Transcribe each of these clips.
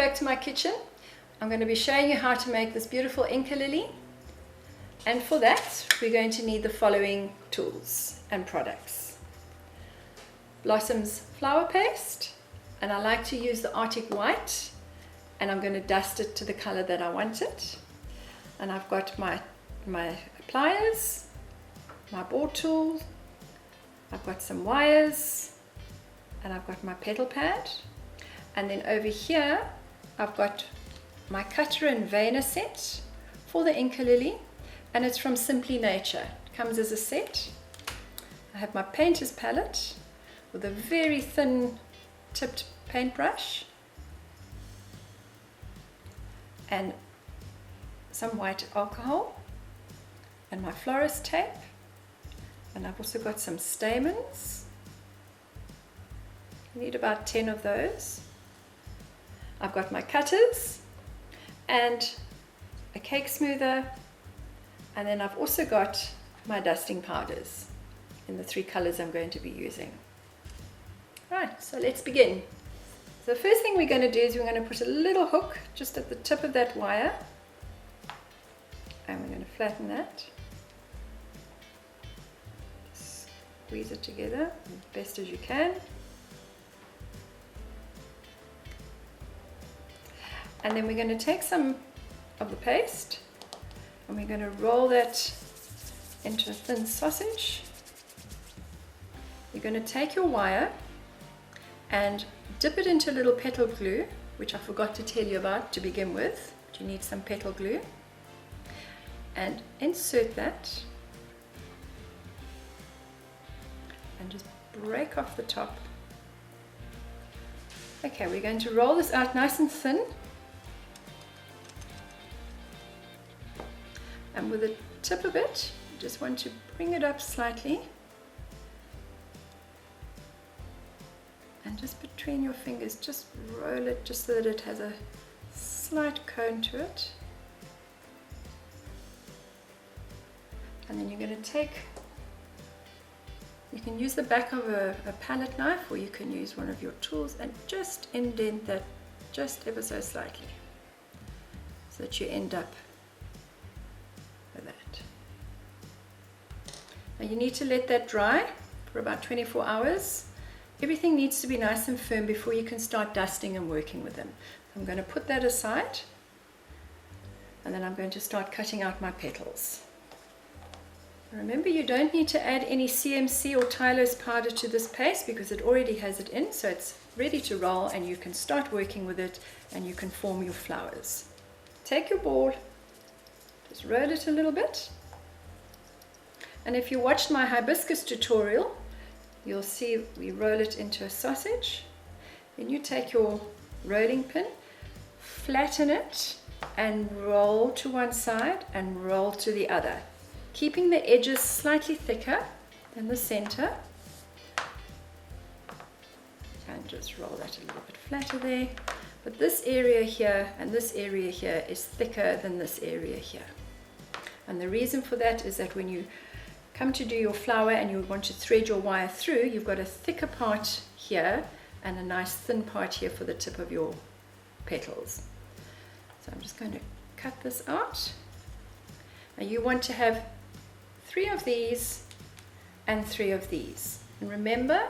back to my kitchen. I'm going to be showing you how to make this beautiful Inca Lily. And for that, we're going to need the following tools and products. Blossoms flower paste, and I like to use the Arctic White, and I'm going to dust it to the color that I want it. And I've got my pliers, my board tool, I've got some wires, and I've got my petal pad. And then over here, I've got my cutter and veiner set for the Inca Lily, and it's from Simply Nature. It comes as a set. I have my painter's palette with a very thin tipped paintbrush and some white alcohol and my Florist tape, and I've also got some stamens. I need about 10 of those. I've got my cutters and a cake smoother, and then I've also got my dusting powders in the 3 colors I'm going to be using. Right, so let's begin. So the first thing we're going to do is we're going to put a little hook just at the tip of that wire, and we're going to flatten that. Squeeze it together as best as you can. And then we're going to take some of the paste and we're going to roll that into a thin sausage. You're going to take your wire and dip it into a little petal glue, which I forgot to tell you about to begin with. But you need some petal glue, and insert that and just break off the top. Okay, we're going to roll this out nice and thin. And with the tip of it, you just want to bring it up slightly. And just between your fingers, just roll it just so that it has a slight cone to it. And then you're going to take, you can use the back of a palette knife, or you can use one of your tools and just indent that just ever so slightly, so that you end up with that. Now you need to let that dry for about 24 hours. Everything needs to be nice and firm before you can start dusting and working with them. I'm going to put that aside, and then I'm going to start cutting out my petals. Remember, you don't need to add any CMC or Tylose powder to this paste because it already has it in, so it's ready to roll and you can start working with it and you can form your flowers. Take your ball, just roll it a little bit, and if you watched my hibiscus tutorial, you'll see we roll it into a sausage. Then you take your rolling pin, flatten it, and roll to one side and roll to the other, keeping the edges slightly thicker than the center. And just roll that a little bit flatter there. But this area here and this area here is thicker than this area here. And the reason for that is that when you come to do your flower and you want to thread your wire through, you've got a thicker part here and a nice thin part here for the tip of your petals. So I'm just going to cut this out. Now you want to have 3 of these and 3 of these. And remember,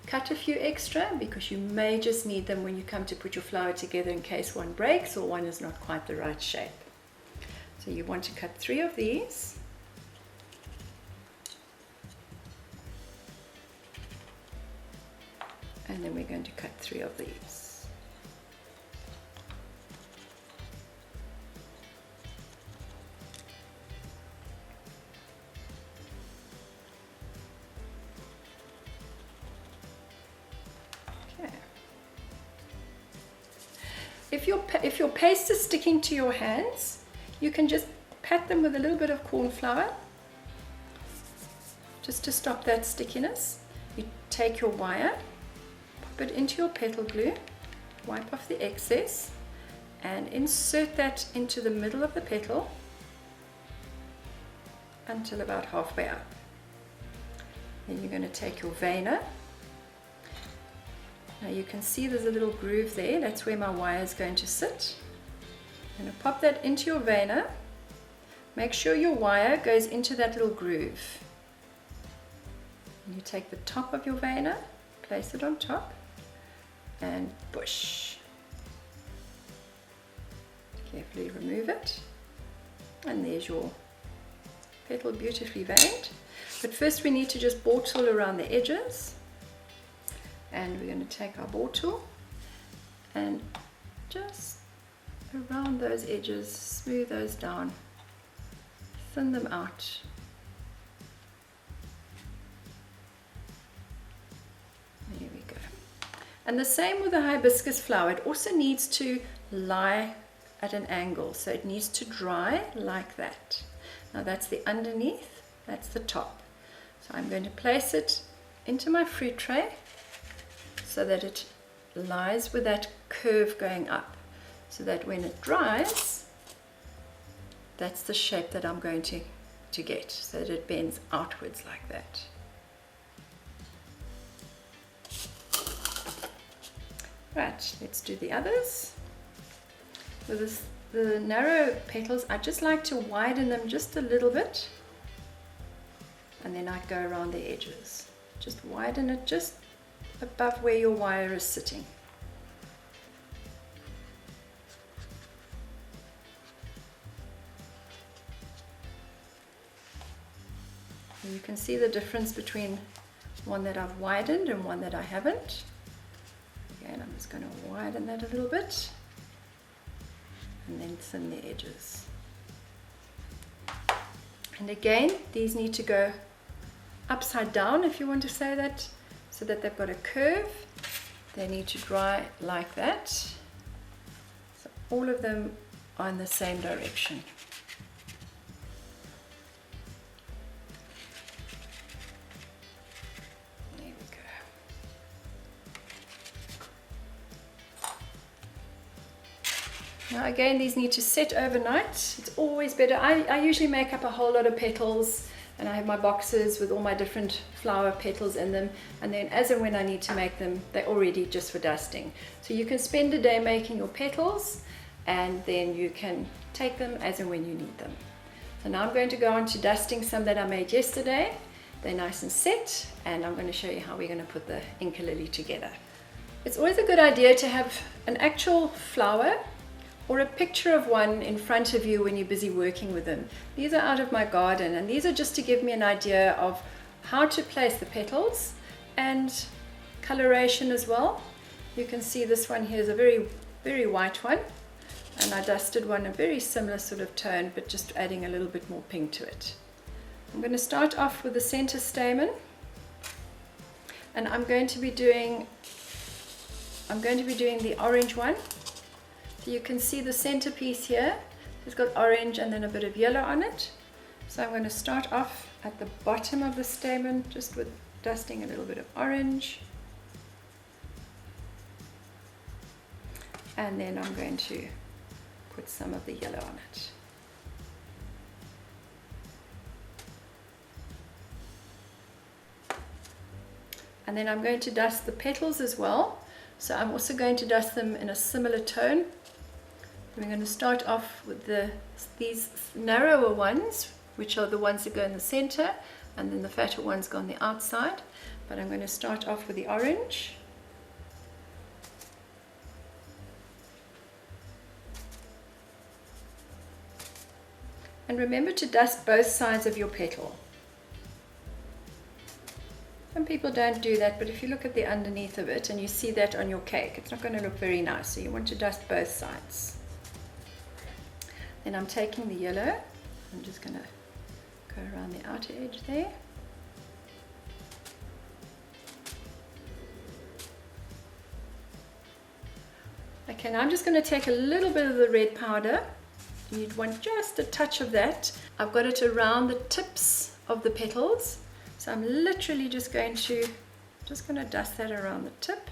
cut a few extra because you may just need them when you come to put your flower together in case one breaks or one is not quite the right shape. So you want to cut 3 of these. And then we're going to cut 3 of these. Okay. If your paste is sticking to your hands, you can just pat them with a little bit of cornflour just to stop that stickiness. You take your wire, put it into your petal glue, wipe off the excess, and insert that into the middle of the petal until about halfway up. Then you're going to take your veiner Now you can see there's a little groove there. That's where my wire is going to sit. I'm going to pop that into your veiner. Make sure your wire goes into that little groove. And you take the top of your veiner, place it on top, and push. Carefully remove it. And there's your petal beautifully veined. But first we need to just bore tool around the edges. And we're going to take our bore tool and just around those edges, smooth those down, thin them out. There we go. And the same with the hibiscus flower. It also needs to lie at an angle, so it needs to dry like that. Now that's the underneath, that's the top. So I'm going to place it into my fruit tray so that it lies with that curve going up, so that when it dries, that's the shape that I'm going to get, so that it bends outwards like that. Right, let's do the others. With the narrow petals, I just like to widen them just a little bit, and then I go around the edges. Just widen it just above where your wire is sitting. And you can see the difference between one that I've widened and one that I haven't. Again, I'm just going to widen that a little bit and then thin the edges. And again, these need to go upside down, if you want to say that, so that they've got a curve. They need to dry like that. So all of them are in the same direction. There we go. Now again, these need to set overnight. It's always better. I usually make up a whole lot of petals, and I have my boxes with all my different flower petals in them, and then as and when I need to make them, they're all ready just for dusting. So you can spend a day making your petals, and then you can take them as and when you need them. So now I'm going to go on to dusting some that I made yesterday. They're nice and set, and I'm going to show you how we're going to put the Inca Lily together. It's always a good idea to have an actual flower or a picture of one in front of you when you're busy working with them. These are out of my garden, and these are just to give me an idea of how to place the petals and coloration as well. You can see this one here is a very, very white one, and I dusted one a very similar sort of tone, but just adding a little bit more pink to it. I'm going to start off with the center stamen, and I'm going to be doing the orange one. So you can see the centerpiece here. It's got orange and then a bit of yellow on it. So I'm going to start off at the bottom of the stamen, just with dusting a little bit of orange. And then I'm going to put some of the yellow on it. And then I'm going to dust the petals as well. So I'm also going to dust them in a similar tone. We're going to start off with these narrower ones, which are the ones that go in the center, and then the fatter ones go on the outside. But I'm going to start off with the orange. And remember to dust both sides of your petal. Some people don't do that, but if you look at the underneath of it and you see that on your cake, it's not going to look very nice. So you want to dust both sides. Then I'm taking the yellow. I'm just going to go around the outer edge there. Okay, now I'm just going to take a little bit of the red powder. You'd want just a touch of that. I've got it around the tips of the petals. So I'm literally just going to dust that around the tip.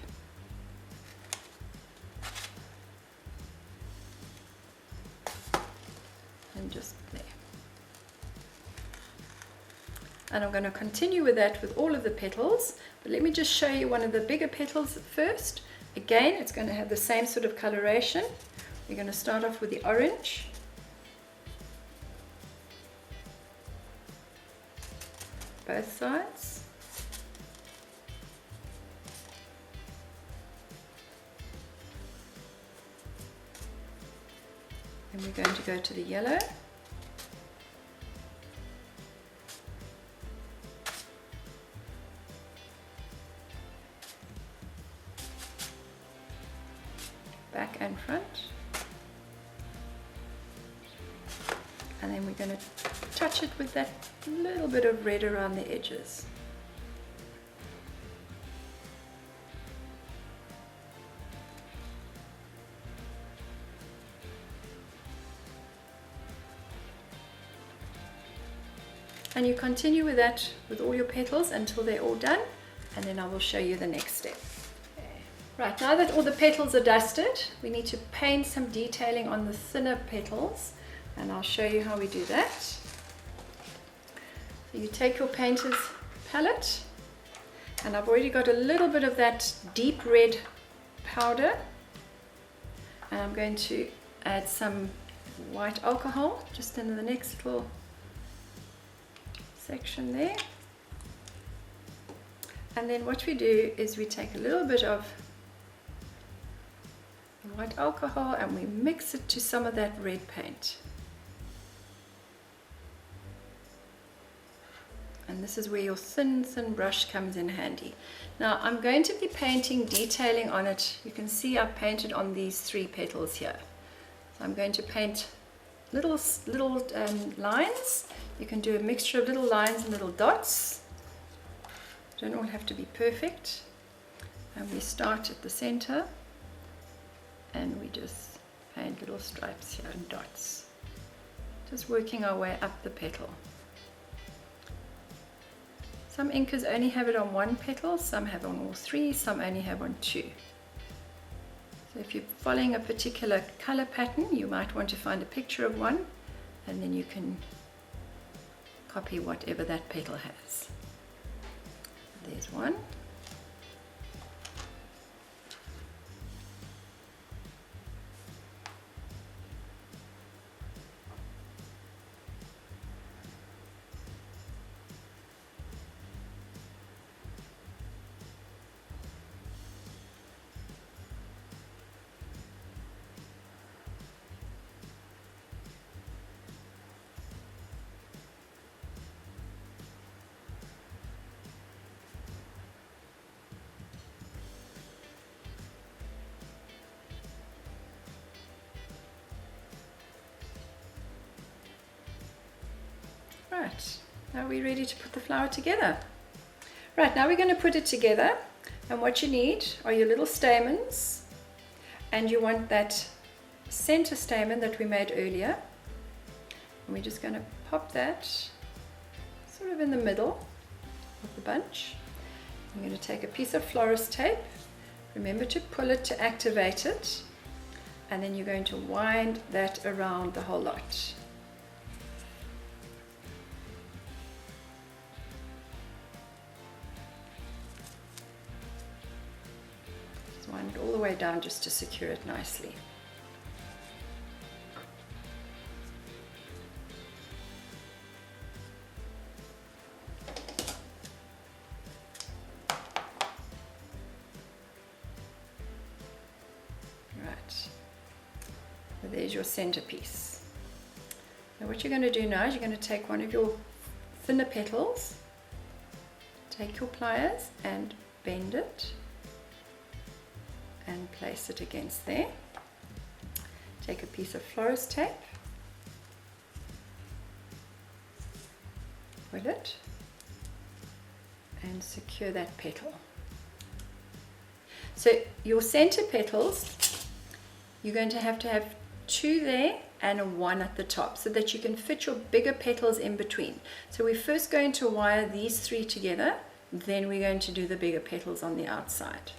And just there. And I'm going to continue with that with all of the petals, but let me just show you one of the bigger petals first. Again, it's going to have the same sort of coloration. We're going to start off with the orange. Both sides. And we're going to go to the yellow. Back and front. And then we're going to touch it with that little bit of red around the edges. And you continue with that with all your petals until they're all done, and then I will show you the next step. Right, now that all the petals are dusted, we need to paint some detailing on the thinner petals, and I'll show you how we do that. So you take your painter's palette, and I've already got a little bit of that deep red powder, and I'm going to add some white alcohol just in the next little section there. And then what we do is we take a little bit of white alcohol and we mix it to some of that red paint. And this is where your thin brush comes in handy. Now I'm going to be painting detailing on it. You can see I've painted on these 3 petals here. So I'm going to paint little lines. You can do a mixture of little lines and little dots. Don't all have to be perfect. And we start at the center and we just paint little stripes here and dots. Just working our way up the petal. Some Incas only have it on 1 petal, some have on all 3, some only have on 2. So if you're following a particular color pattern, you might want to find a picture of one, and then you can copy whatever that petal has. There's one. Right, now we're ready to put the flower together. Right, now we're going to put it together, and what you need are your little stamens, and you want that center stamen that we made earlier, and we're just going to pop that sort of in the middle of the bunch. I'm going to take a piece of Florist tape, remember to pull it to activate it, and then you're going to wind that around the whole lot. Wind it all the way down just to secure it nicely. Right, so there's your centerpiece. Now what you're going to do now is you're going to take one of your thinner petals, take your pliers and bend it and place it against there. Take a piece of Florist tape, pull it and secure that petal. So your center petals, you're going to have 2 there and a 1 at the top so that you can fit your bigger petals in between. So we're first going to wire these 3 together, then we're going to do the bigger petals on the outside.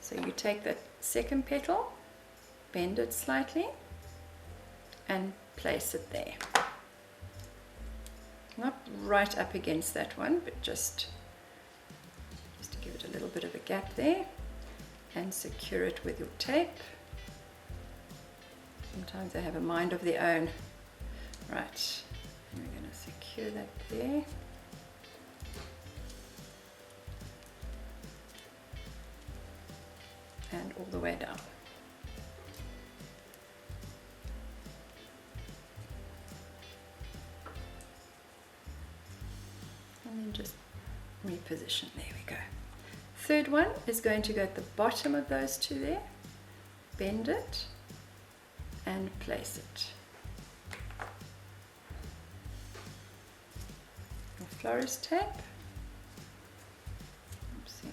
So you take that second petal, bend it slightly and place it there. not right up against that one, but just to give it a little bit of a gap there, and secure it with your tape. Sometimes they have a mind of their own. Right, and we're going to secure that there. And all the way down. And then just reposition. There we go. Third one is going to go at the bottom of those two there. Bend it and place it. Your Florist tape. Oopsie.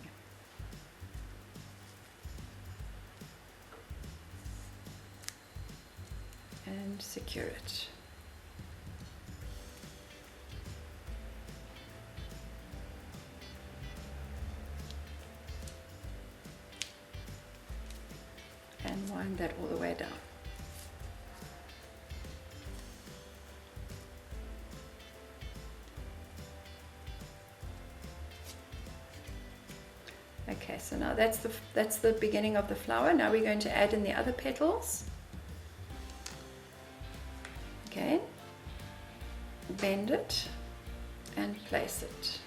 And secure it. And wind that all the way down. Okay, so now that's the beginning of the flower. Now we're going to add in the other petals. Again, bend it and place it.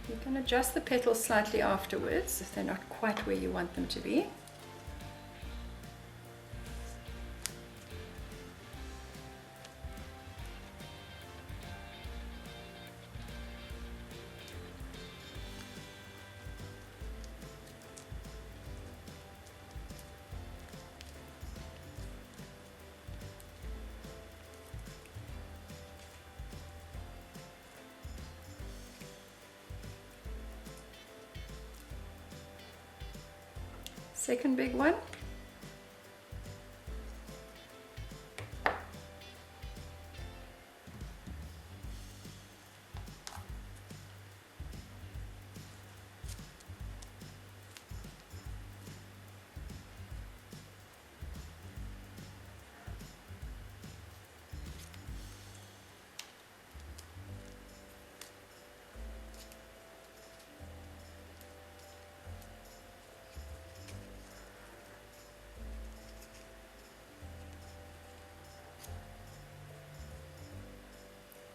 You can adjust the petals slightly afterwards if they're not quite where you want them to be. Second big one.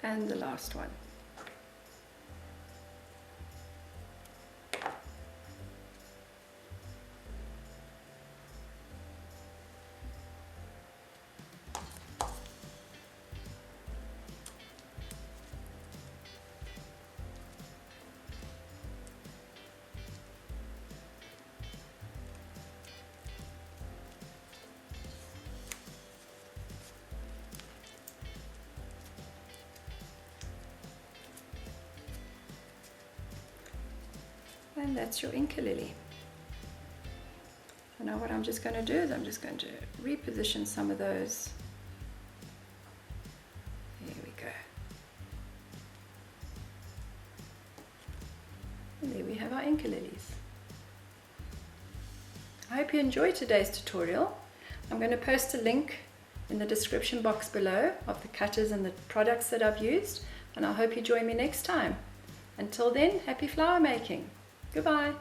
And the last one. And that's your Inca Lily. So now what I'm just going to do is I'm just going to reposition some of those. There we go. And there we have our Inca Lilies. I hope you enjoyed today's tutorial. I'm going to post a link in the description box below of the cutters and the products that I've used, and I hope you join me next time. Until then, happy flower making! Goodbye.